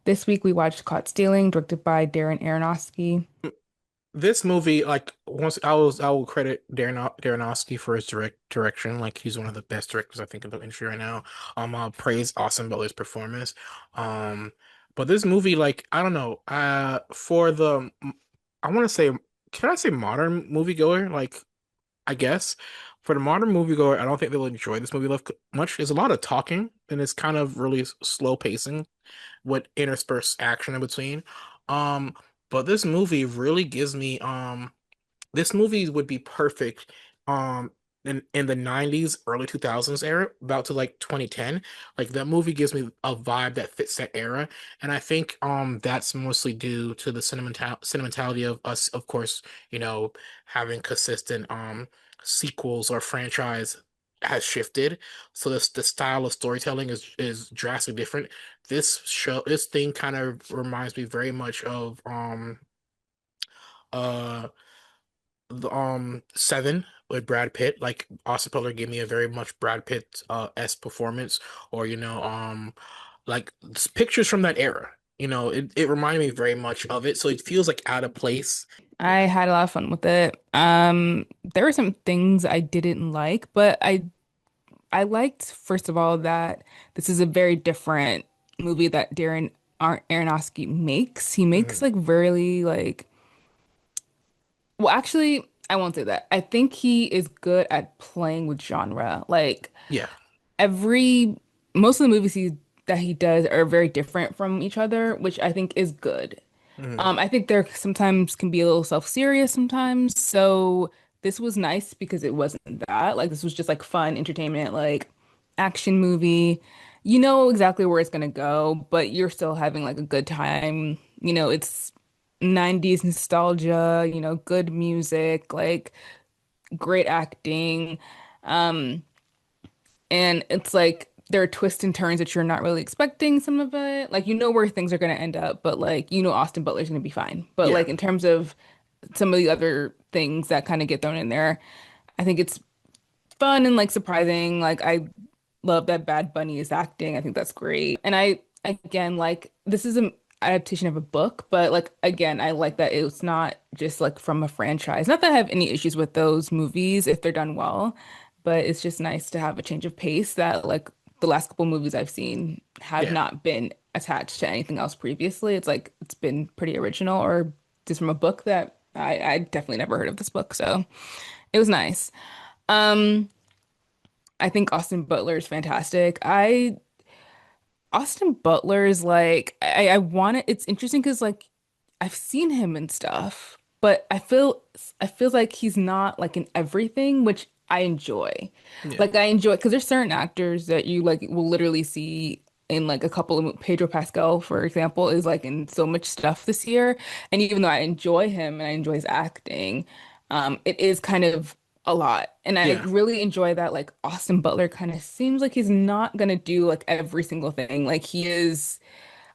This week we watched Caught Stealing, directed by Darren Aronofsky. This movie, like once I will credit Darren for his direction. Like he's one of the best directors I think in the industry right now. I'll praise Austin Butler's performance. Um, but this movie, like I don't know, for the I want to say, can I say modern moviegoer? Like I guess for the modern moviegoer, I don't think they'll enjoy this movie much. There's a lot of talking and it's kind of really slow pacing with interspersed action in between. Um, but this movie really gives me this movie would be perfect in the 90s, early 2000s era, about to like 2010. Like that movie gives me a vibe that fits that era. And I think that's mostly due to the sentimentality of us, of course, having consistent sequels or franchise has shifted. So the style of storytelling is drastically different. This thing kind of reminds me very much of uh the Seven with Brad Pitt. Like Austin Butler gave me a very much Brad Pitt esque performance, or like pictures from that era. It reminded me very much of it, so it feels like out of place. I had a lot of fun with it. There were some things I didn't like, but I liked, first of all, that this is a very different movie that Aronofsky makes. He makes Mhm. like very like, well, actually, I won't say that. I think he is good at playing with genre. Like Yeah. every most of the that he does are very different from each other, which I think is good. Mhm. I think there sometimes can be a little self-serious sometimes. So this was nice because it wasn't that. Like this was just like fun entertainment, like action movie. You know exactly where it's gonna go, but you're still having like a good time. It's 90s nostalgia, good music, like great acting. Um, and it's like there are twists and turns that you're not really expecting some of it. Like you know where things are going to end up, but like Austin Butler's going to be fine. But Yeah. like in terms of some of the other things that kind of get thrown in there, I think it's fun and like surprising. Like I love that Bad Bunny is acting. I think that's great. And I again like this is an adaptation of a book, but like again, I like that it's not just like from a franchise. Not that I have any issues with those movies if they're done well, but it's just nice to have a change of pace that like the last couple movies I've seen have Yeah. not been attached to anything else previously. It's like it's been pretty original or just from a book that I definitely never heard of this book, so it was nice. Um, I think Austin Butler is fantastic. I Austin Butler is like I want it. It's interesting because like I've seen him and stuff, but I feel like he's not like in everything, which I enjoy. Yeah. Like I enjoy because there's certain actors that you like will literally see in like a couple of Pedro Pascal, for example, is like in so much stuff this year. And even though I enjoy him and I enjoy his acting, it is kind of a lot. And I Yeah. really enjoy that like Austin Butler kind of seems like he's not gonna do like every single thing. Like he is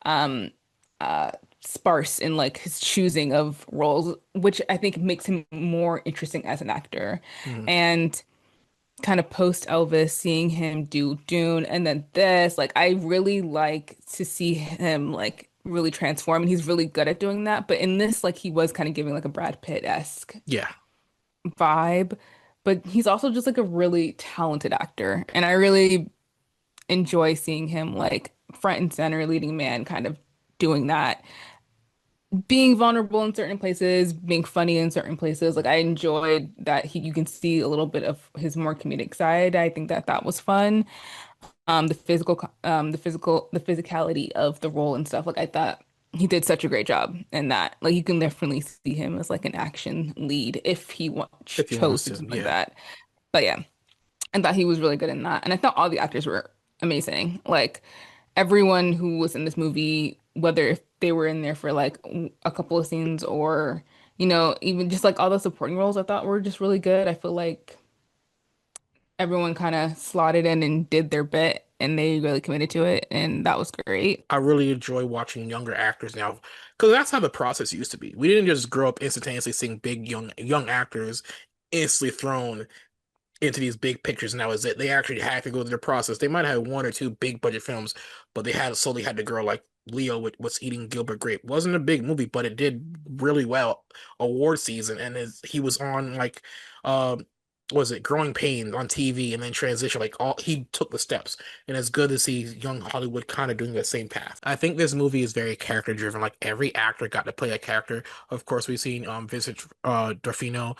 um uh sparse in like his choosing of roles, which I think makes him more interesting as an actor. Mhm. And kind of post Elvis, seeing him do Dune and then this, like I really like to see him like really transform and he's really good at doing that. But in this, like he was kind of giving like a Brad Pitt-esque Yeah. vibe, but he's also just like a really talented actor. And I really enjoy seeing him like front and center leading man kind of doing that, being vulnerable in certain places, being funny in certain places. Like I enjoyed that you can see a little bit of his more comedic side. I think that that was fun. The physicality of the role and stuff. Like I thought he did such a great job in that. Like you can definitely see him as like an action lead if he If he chose wants to to. do like Yeah. that. But yeah, I thought he was really good in that. And I thought all the actors were amazing. Like everyone who was in this movie, whether if they were in there for like a couple of scenes or, even just like all the supporting roles I thought were just really good. I feel like everyone kind of slotted in and did their bit and they really committed to it. And that was great. I really enjoy watching younger actors now because that's how the process used to be. We didn't just grow up instantaneously seeing big young actors instantly thrown into these big pictures, and that was it. They actually had to go through the process. They might have had one or two big budget films, but they had slowly had to grow. Like Leo was eating Gilbert Grape. Wasn't a big movie, but it did really well award season, and he was on like, uh, was it Growing Pains on TV, and then transition like all he took the steps, and it's good to see young Hollywood kind of doing the same path. I think this movie is very character driven. Like every actor got to play a character. Of course, we've seen Vincent D'Onofrio.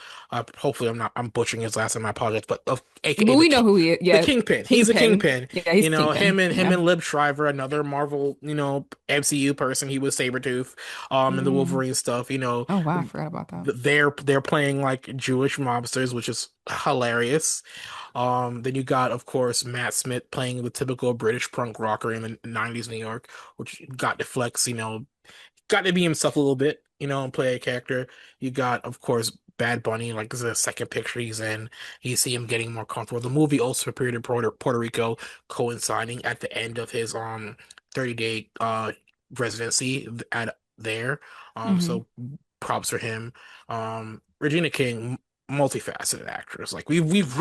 Hopefully, I'm butchering his last name. I apologize, but AKA But we know who he is. the Yeah, Kingpin. He's a Kingpin. Kingpin. Yeah, he's You know, Kingpin. him Yeah. and Lib Shriver, another Marvel, MCU person. He was Sabretooth, in the Mm. Wolverine stuff. Oh wow, I forgot about that. They're playing like Jewish mobsters, which is hilarious. Then you got, of course, Matt Smith playing the typical British punk rocker in the 90s New York, which got to flex, got to be himself a little bit, and play a character. You got, of course, Bad Bunny, like this is the second picture he's in. You see him getting more comfortable. The movie also appeared in Puerto Rico, coinciding at the end of his 30-day residency at there. Hmm. So props for him. Regina King, multifaceted actress. Like we've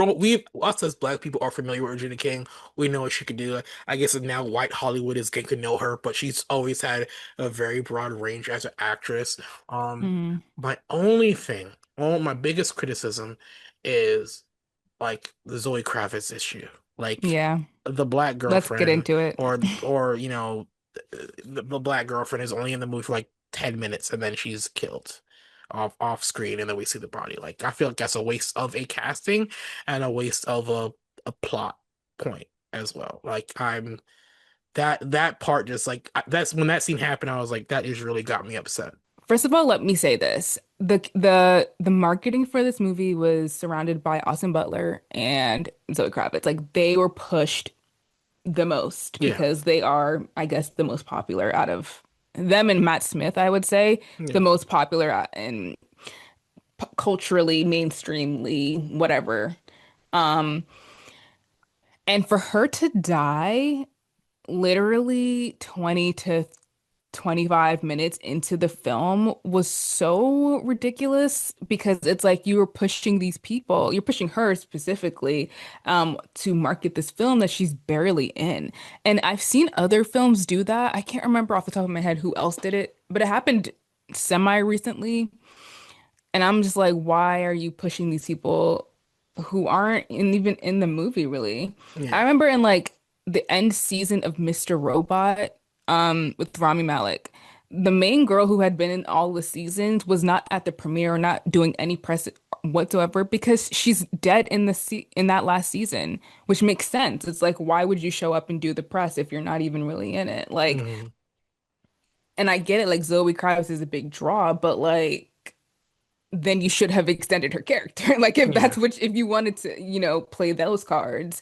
us as Black people are familiar with Regina King. We know what she could do. I guess now white Hollywood is getting to know her, but she's always had a very broad range as an actress. Um, Hmm. my only thing, my biggest criticism is like the Zoe Kravitz issue. Like Yeah. the black Let's get girlfriend, into it. or the black girlfriend is only in the movie for like 10 minutes and then she's killed off screen, and then we see the body. Like I feel like that's a waste of a casting and a waste of a plot point as well. Like that part just like that's when that scene happened, I was like, that just really got me upset. First of all, let me say this. The marketing for this movie was surrounded by Austin Butler and Zoe Kravitz. Like they were pushed the most Yeah. because they are, I guess, the most popular out of them and Matt Smith, I would say, the Yeah. most popular and culturally, mainstreamly, whatever. Um, and for her to die literally 20 to 25 minutes into the film was so ridiculous because it's like you were pushing these people, you're pushing her specifically, to market this film that she's barely in. And I've seen other films do that. I can't remember off the top of my head who else did it, but it happened semi recently. And I'm just like, why are you pushing these people who aren't even in the movie, really? I Yeah. remember in like the end season of Mr. Robot, with Rami Malek, the main girl who had been in all the seasons was not at the premiere or not doing any press whatsoever because she's dead in in that last season, which makes sense. It's like, why would you show up and do the press if you're not even really in it? Like, Hmm. and I get it, like Zoe Kravitz is a big draw, but like then you should have extended her character. Like if Yeah. that's what if you wanted to, play those cards,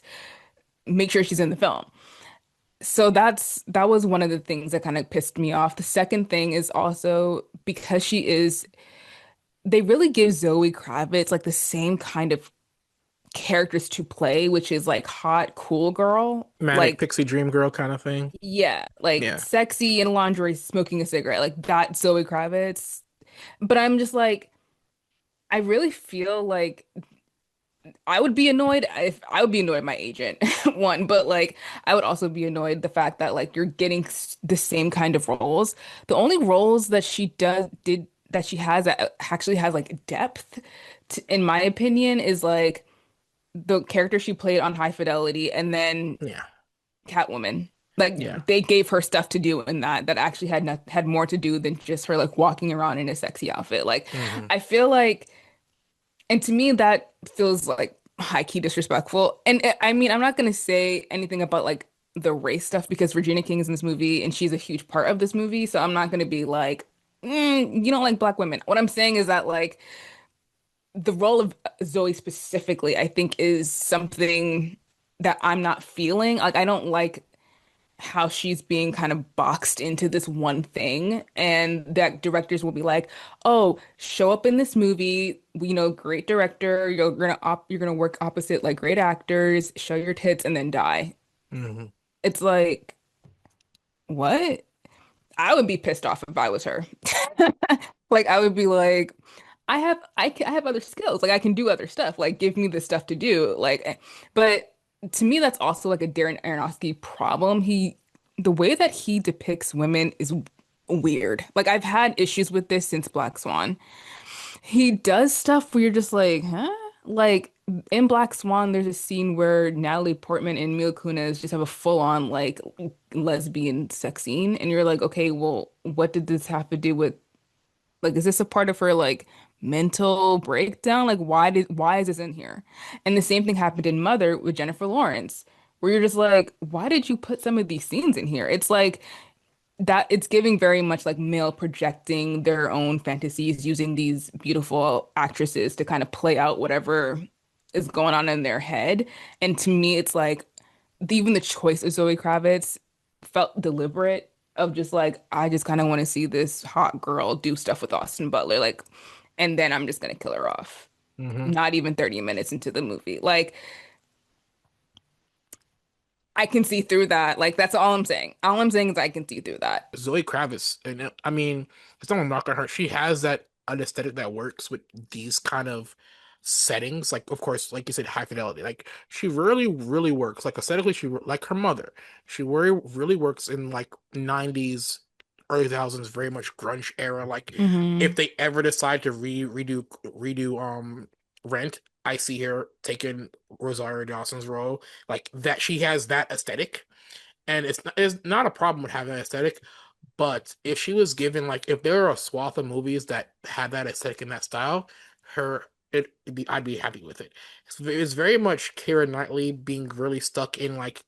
make sure she's in the film. So that was one of the things that kind of pissed me off. The second thing is also because they really give Zoe Kravitz like the same kind of characters to play, which is like hot, cool girl. Manic Like, Pixie Dream Girl kind of thing. yeah, like Yeah. sexy in lingerie, smoking a cigarette, like that Zoe Kravitz. But I'm just like, I really feel like I would be annoyed if I would be annoyed at my agent, one, but like I would also be annoyed the fact that like you're getting the same kind of roles. The only roles that did that she has that actually has like depth, in my opinion, is like the character she played on High Fidelity and then Yeah. Catwoman. Yeah. Like they gave her stuff to do in that actually had more to do than just her like walking around in a sexy outfit. Like Hmm. I feel like and to me, that feels like high key disrespectful. And I mean, I'm not going to say anything about like the race stuff because Regina King is in this movie and she's a huge part of this movie. So I'm not going to be like, you don't like black women. What I'm saying is that like the role of Zoe specifically, I think is something that I'm not feeling. Like, I don't like how she's being kind of boxed into this one thing and that directors will be like, "Oh, show up in this movie, great director, you're going to work opposite like great actors, show your tits and then die." Hmm. It's like, "What?" I would be pissed off if I was her. Like I would be like, I have other skills. Like I can do other stuff. Like give me the stuff to do. But to me that's also like a Darren Aronofsky problem. the way that he depicts women is weird. Like I've had issues with this since Black Swan. He does stuff where you're just like, huh? Like in Black Swan, there's a scene where Natalie Portman and Mila Kunis just have a full-on like lesbian sex scene, and you're like, okay, well, what did this have to do with like, is this a part of her like mental breakdown? Like, why is this in here? And the same thing happened in Mother with Jennifer Lawrence, where you're just like, why did you put some of these scenes in here? It's like that it's giving very much like male projecting their own fantasies using these beautiful actresses to kind of play out whatever is going on in their head. And to me, it's like even the choice of Zoe Kravitz felt deliberate of just like, I just kind of want to see this hot girl do stuff with Austin Butler. Like, and then I'm just gonna kill her off. Hmm. Not even 30 minutes into the movie. Like, I can see through that. Like, that's all I'm saying. All I'm saying is I can see through that. Zoe Kravitz, and I mean, it's not a knock on her. She has that an aesthetic that works with these kind of settings. Like, of course, like you said, high fidelity. Like, she really, really works. Like aesthetically, like her mother. She really works in like '90s, early 2000s, very much grunge era. Like, Hmm. if they ever decide to redo Rent, I see her taking Rosario Dawson's role. Like that, she has that aesthetic, and it's not a problem with having that aesthetic. But if she was given like if there are a swath of movies that had that aesthetic in that style, her I'd be happy with it. It's very much Keira Knightley being really stuck in like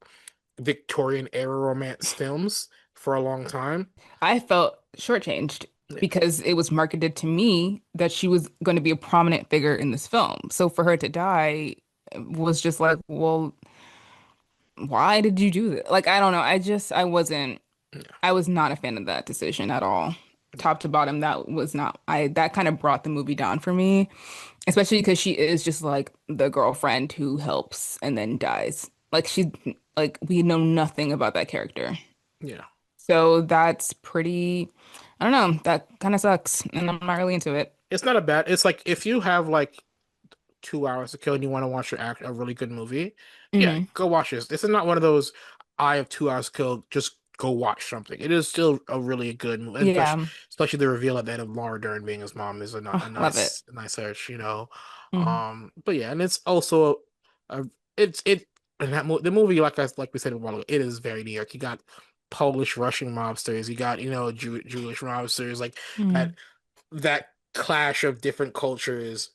Victorian era romance films for a long time. I felt shortchanged Yeah. because it was marketed to me that she was going to be a prominent figure in this film. So for her to die was just like, well, why did you do that? Like, I don't know. Yeah. I was not a fan of that decision at all. Top to bottom, that was not, that kind of brought the movie down for me, especially because she is just like the girlfriend who helps and then dies. Like, we know nothing about that character. Yeah. So that's pretty, I don't know, that kind of sucks. And I'm not really into it. It's not a bad. It's like if you have like 2 hours to kill and you want to watch a really good movie, yeah, Hmm. go watch this. This is not one of those I have 2 hours to kill, just go watch something. It is still a really good movie, and Yeah. especially the reveal at the end of Laura Dern being his mom is a Oh, love it. nice search. Hmm. But yeah, and it's also it and the movie like we said a while ago, it is very New York. You got Polish Russian mobsters, you got Jewish mobsters, like that Hmm. that clash of different cultures,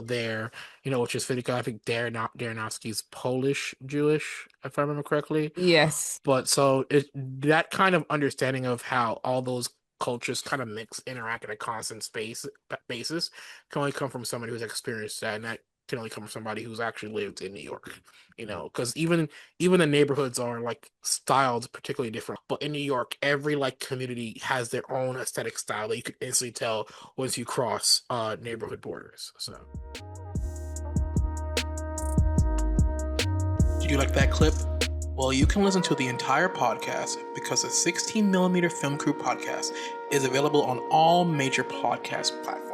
there, which is fitting. I think Darrenowski's Polish Jewish, if I remember correctly. Yes. But so that kind of understanding of how all those cultures kind of interact in a constant basis can only come from somebody who's experienced that, and that can only come from somebody who's actually lived in New York. Because even the neighborhoods are like styled particularly different. But in New York, every like community has their own aesthetic style that you could instantly tell once you cross neighborhood borders. So, did you like that clip? Well, you can listen to the entire podcast because the 16 millimeter Film Crew podcast is available on all major podcast platforms.